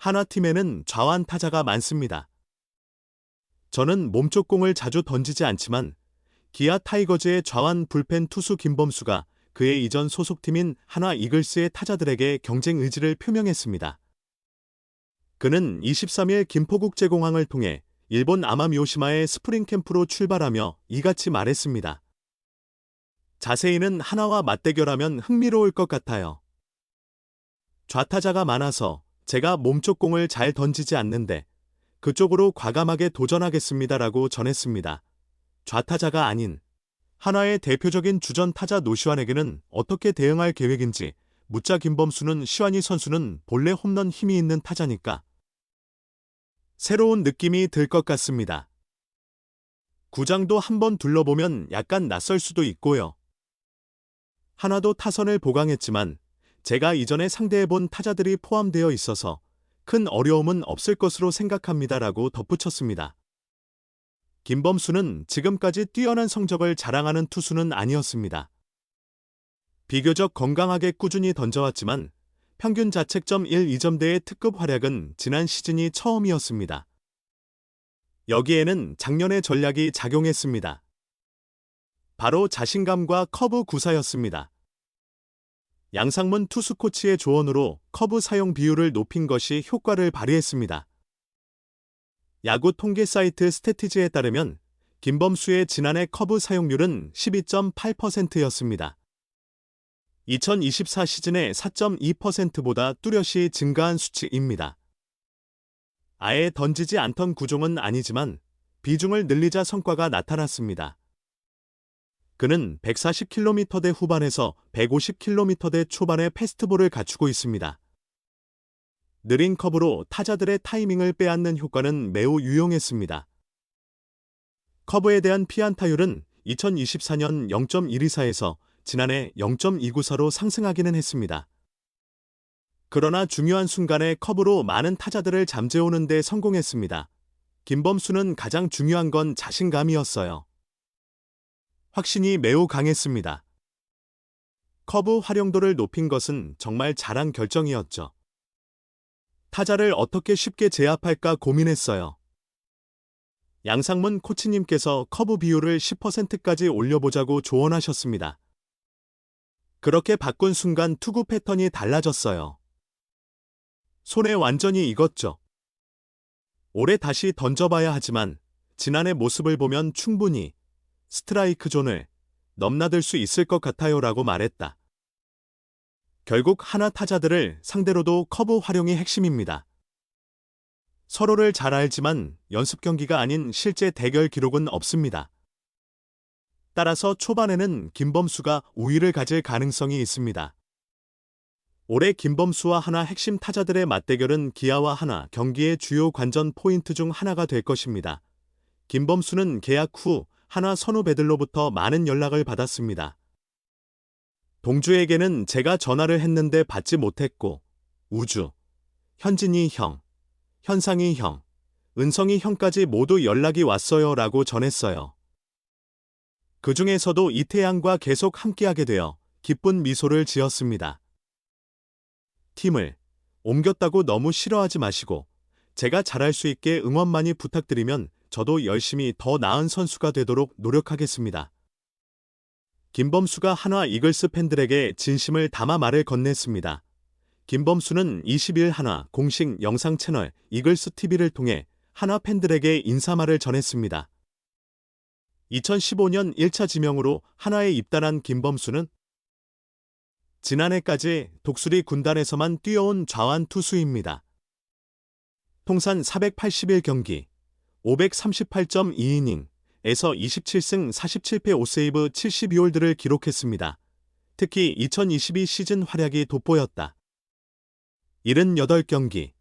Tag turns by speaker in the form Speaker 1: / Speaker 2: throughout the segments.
Speaker 1: 하나팀에는 좌완 타자가 많습니다. 저는 몸쪽 공을 자주 던지지 않지만 기아 타이거즈의 좌완 불펜 투수 김범수가 그의 이전 소속팀인 하나 이글스의 타자들에게 경쟁 의지를 표명했습니다. 그는 23일 김포국제공항을 통해 일본 아마미오시마의 스프링 캠프로 출발하며 이같이 말했습니다. 자세히는 하나와 맞대결하면 흥미로울 것 같아요. 좌타자가 많아서 제가 몸쪽 공을 잘 던지지 않는데 그쪽으로 과감하게 도전하겠습니다라고 전했습니다. 좌타자가 아닌 하나의 대표적인 주전 타자 노시환에게는 어떻게 대응할 계획인지 묻자 김범수는 시환이 선수는 본래 홈런 힘이 있는 타자니까 새로운 느낌이 들 것 같습니다. 구장도 한번 둘러보면 약간 낯설 수도 있고요. 하나도 타선을 보강했지만 제가 이전에 상대해본 타자들이 포함되어 있어서 큰 어려움은 없을 것으로 생각합니다라고 덧붙였습니다. 김범수는 지금까지 뛰어난 성적을 자랑하는 투수는 아니었습니다. 비교적 건강하게 꾸준히 던져왔지만 평균 자책점 1-2점대의 특급 활약은 지난 시즌이 처음이었습니다. 여기에는 작년의 전략이 작용했습니다. 바로 자신감과 커브 구사였습니다. 양상문 투수 코치의 조언으로 커브 사용 비율을 높인 것이 효과를 발휘했습니다. 야구 통계 사이트 스태티즈에 따르면 김범수의 지난해 커브 사용률은 12.8%였습니다. 2024 시즌의 4.2%보다 뚜렷이 증가한 수치입니다. 아예 던지지 않던 구종은 아니지만 비중을 늘리자 성과가 나타났습니다. 그는 140km대 후반에서 150km대 초반의 패스트볼을 갖추고 있습니다. 느린 커브로 타자들의 타이밍을 빼앗는 효과는 매우 유용했습니다. 커브에 대한 피안타율은 2024년 0.124에서 지난해 0.294로 상승하기는 했습니다. 그러나 중요한 순간에 커브로 많은 타자들을 잠재우는 데 성공했습니다. 김범수는 가장 중요한 건 자신감이었어요. 확신이 매우 강했습니다. 커브 활용도를 높인 것은 정말 잘한 결정이었죠. 타자를 어떻게 쉽게 제압할까 고민했어요. 양상문 코치님께서 커브 비율을 10%까지 올려보자고 조언하셨습니다. 그렇게 바꾼 순간 투구 패턴이 달라졌어요. 손에 완전히 익었죠. 올해 다시 던져봐야 하지만 지난해 모습을 보면 충분히 스트라이크 존을 넘나들 수 있을 것 같아요 라고 말했다. 결국 하나 타자들을 상대로도 커브 활용이 핵심입니다. 서로를 잘 알지만 연습 경기가 아닌 실제 대결 기록은 없습니다. 따라서 초반에는 김범수가 우위를 가질 가능성이 있습니다. 올해 김범수와 하나 핵심 타자들의 맞대결은 기아와 하나 경기의 주요 관전 포인트 중 하나가 될 것입니다. 김범수는 계약 후 하나 선후배들로부터 많은 연락을 받았습니다. 동주에게는 제가 전화를 했는데 받지 못했고 우주, 현진이 형, 현상이 형, 은성이 형까지 모두 연락이 왔어요 라고 전했어요. 그 중에서도 이태양과 계속 함께하게 되어 기쁜 미소를 지었습니다. 팀을 옮겼다고 너무 싫어하지 마시고 제가 잘할 수 있게 응원 많이 부탁드리면 저도 열심히 더 나은 선수가 되도록 노력하겠습니다. 김범수가 하나 이글스 팬들에게 진심을 담아 말을 건넸습니다. 김범수는 20일 하나 공식 영상 채널 이글스 TV를 통해 하나 팬들에게 인사말을 전했습니다. 2015년 1차 지명으로 하나에 입단한 김범수는 지난해까지 독수리 군단에서만 뛰어온 좌완 투수입니다. 통산 481경기, 538.2이닝에서 27승 47패 5세이브 72홀드를 기록했습니다. 특히 2022 시즌 활약이 돋보였다. 78경기,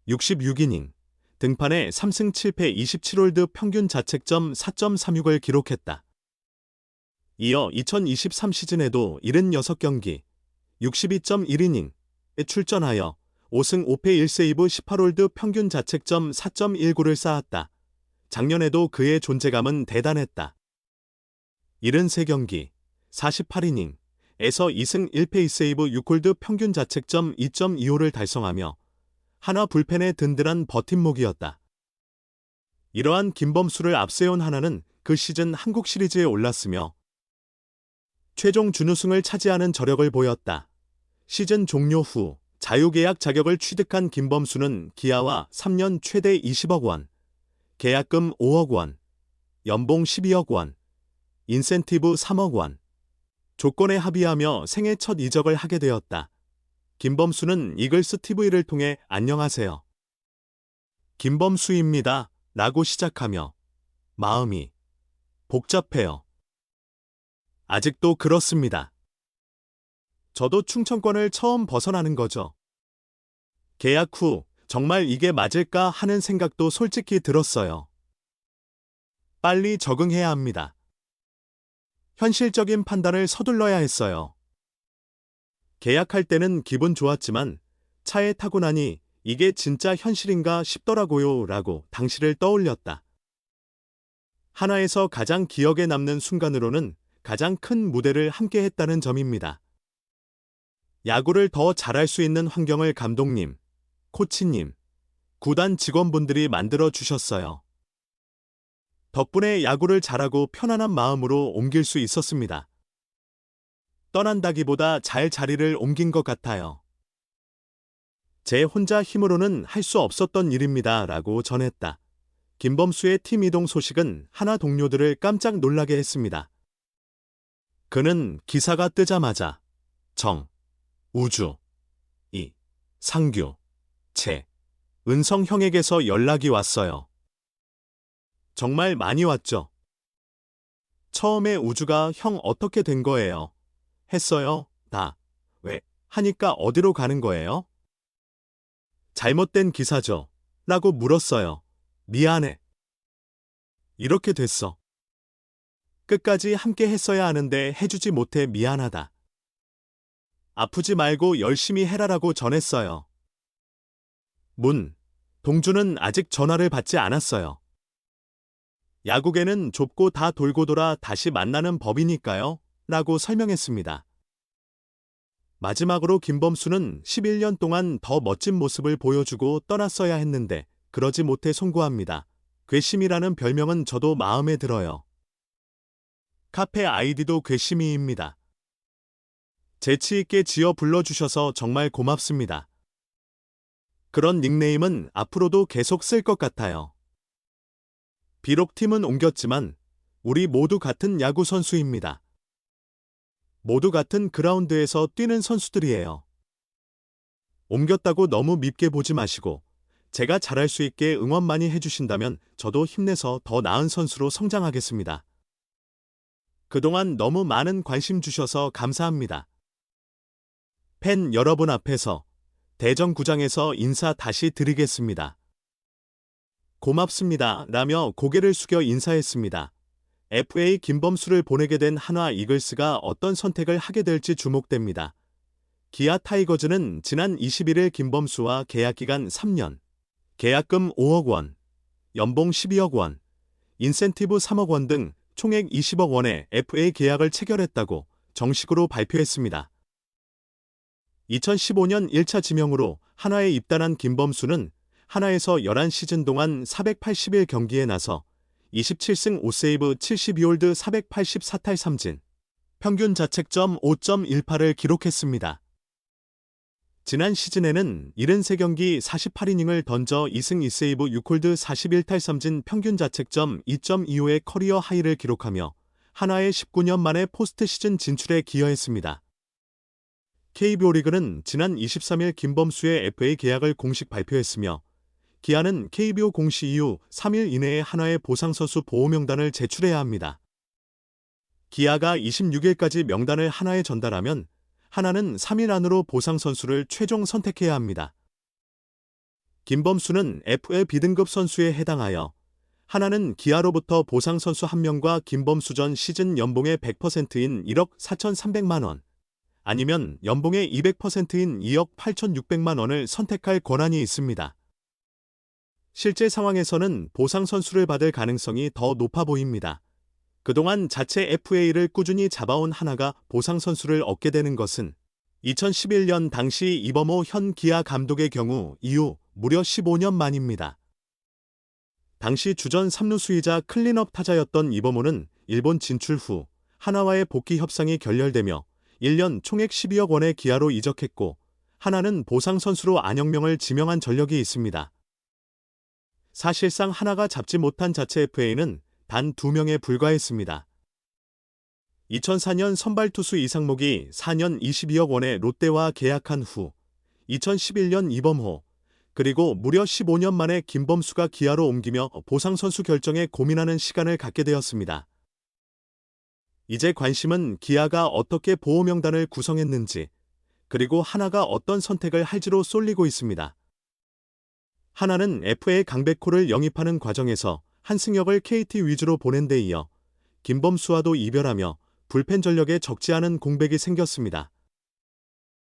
Speaker 1: 66이닝, 등판에 3승 7패 27홀드 평균 자책점 4.36을 기록했다. 이어 2023 시즌에도 76경기, 62.1이닝에 출전하여 5승 5패 1세이브 18홀드 평균 자책점 4.19를 쌓았다. 작년에도 그의 존재감은 대단했다. 73경기, 48이닝에서 2승 1패 2세이브 6홀드 평균 자책점 2.25를 달성하며 하나 불펜의 든든한 버팀목이었다. 이러한 김범수를 앞세운 하나는 그 시즌 한국 시리즈에 올랐으며 최종 준우승을 차지하는 저력을 보였다. 시즌 종료 후 자유계약 자격을 취득한 김범수는 기아와 3년 최대 20억 원, 계약금 5억 원, 연봉 12억 원, 인센티브 3억 원, 조건에 합의하며 생애 첫 이적을 하게 되었다. 김범수는 이글스 TV를 통해 안녕하세요. 김범수입니다. 라고 시작하며 마음이 복잡해요. 아직도 그렇습니다. 저도 충청권을 처음 벗어나는 거죠. 계약 후 정말 이게 맞을까 하는 생각도 솔직히 들었어요. 빨리 적응해야 합니다. 현실적인 판단을 서둘러야 했어요. 계약할 때는 기분 좋았지만 차에 타고 나니 이게 진짜 현실인가 싶더라고요 라고 당시를 떠올렸다. 하나에서 가장 기억에 남는 순간으로는 가장 큰 무대를 함께 했다는 점입니다. 야구를 더 잘할 수 있는 환경을 감독님, 코치님, 구단 직원분들이 만들어 주셨어요. 덕분에 야구를 잘하고 편안한 마음으로 옮길 수 있었습니다. 떠난다기보다 잘 자리를 옮긴 것 같아요. 제 혼자 힘으로는 할 수 없었던 일입니다. 라고 전했다. 김범수의 팀 이동 소식은 하나 동료들을 깜짝 놀라게 했습니다. 그는 기사가 뜨자마자 정, 우주, 이, 상규, 채, 은성 형에게서 연락이 왔어요. 정말 많이 왔죠. 처음에 우주가 형 어떻게 된 거예요? 했어요. 나. 왜? 하니까 어디로 가는 거예요? 잘못된 기사죠. 라고 물었어요. 미안해. 이렇게 됐어. 끝까지 함께 했어야 하는데 해주지 못해 미안하다. 아프지 말고 열심히 해라라고 전했어요. 동주는 아직 전화를 받지 않았어요. 야구계는 좁고 다 돌고 돌아 다시 만나는 법이니까요. 라고 설명했습니다. 마지막으로 김범수는 11년 동안 더 멋진 모습을 보여주고 떠났어야 했는데 그러지 못해 송구합니다. 괘씸이라는 별명은 저도 마음에 들어요. 카페 아이디도 괘씸이입니다. 재치있게 지어 불러주셔서 정말 고맙습니다. 그런 닉네임은 앞으로도 계속 쓸 것 같아요. 비록 팀은 옮겼지만 우리 모두 같은 야구 선수입니다. 모두 같은 그라운드에서 뛰는 선수들이에요. 옮겼다고 너무 밉게 보지 마시고 제가 잘할 수 있게 응원 많이 해주신다면 저도 힘내서 더 나은 선수로 성장하겠습니다. 그동안 너무 많은 관심 주셔서 감사합니다. 팬 여러분 앞에서 대전구장에서 인사 다시 드리겠습니다. 고맙습니다. 라며 고개를 숙여 인사했습니다. FA 김범수를 보내게 된 한화 이글스가 어떤 선택을 하게 될지 주목됩니다. 기아 타이거즈는 지난 21일 김범수와 계약기간 3년, 계약금 5억 원, 연봉 12억 원, 인센티브 3억 원 등 총액 20억 원의 FA 계약을 체결했다고 정식으로 발표했습니다. 2015년 1차 지명으로 한화에 입단한 김범수는 한화에서 11시즌 동안 481경기에 나서 27승 5세이브 72홀드 484탈 3진, 평균 자책점 5.18을 기록했습니다. 지난 시즌에는 73경기 48이닝을 던져 2승 2세이브 6홀드 41탈 3진 평균 자책점 2.25의 커리어 하이를 기록하며 한화의 19년 만에 포스트 시즌 진출에 기여했습니다. KBO 리그는 지난 23일 김범수의 FA 계약을 공식 발표했으며 기아는 KBO 공시 이후 3일 이내에 한화의 보상선수 보호명단을 제출해야 합니다. 기아가 26일까지 명단을 한화에 전달하면 한화는 3일 안으로 보상선수를 최종 선택해야 합니다. 김범수는 FA B등급 선수에 해당하여 한화는 기아로부터 보상선수 1명과 김범수 전 시즌 연봉의 100%인 1억 4,300만 원, 아니면 연봉의 200%인 2억 8,600만 원을 선택할 권한이 있습니다. 실제 상황에서는 보상 선수를 받을 가능성이 더 높아 보입니다. 그동안 자체 FA를 꾸준히 잡아온 한화가 보상 선수를 얻게 되는 것은 2011년 당시 이범호 현 기아 감독의 경우 이후 무려 15년 만입니다. 당시 주전 3루수이자 클린업 타자였던 이범호는 일본 진출 후 하나와의 복귀 협상이 결렬되며 1년 총액 12억 원의 기아로 이적했고 하나는 보상 선수로 안영명을 지명한 전력이 있습니다. 사실상 하나가 잡지 못한 자체 FA는 단 2명에 불과했습니다. 2004년 선발 투수 이상목이 4년 22억 원의 롯데와 계약한 후 2011년 이범호, 그리고 무려 15년 만에 김범수가 기아로 옮기며 보상 선수 결정에 고민하는 시간을 갖게 되었습니다. 이제 관심은 기아가 어떻게 보호 명단을 구성했는지, 그리고 하나가 어떤 선택을 할지로 쏠리고 있습니다. 하나는 FA 강백호를 영입하는 과정에서 한승혁을 KT 위주로 보낸 데 이어 김범수와도 이별하며 불펜 전력에 적지 않은 공백이 생겼습니다.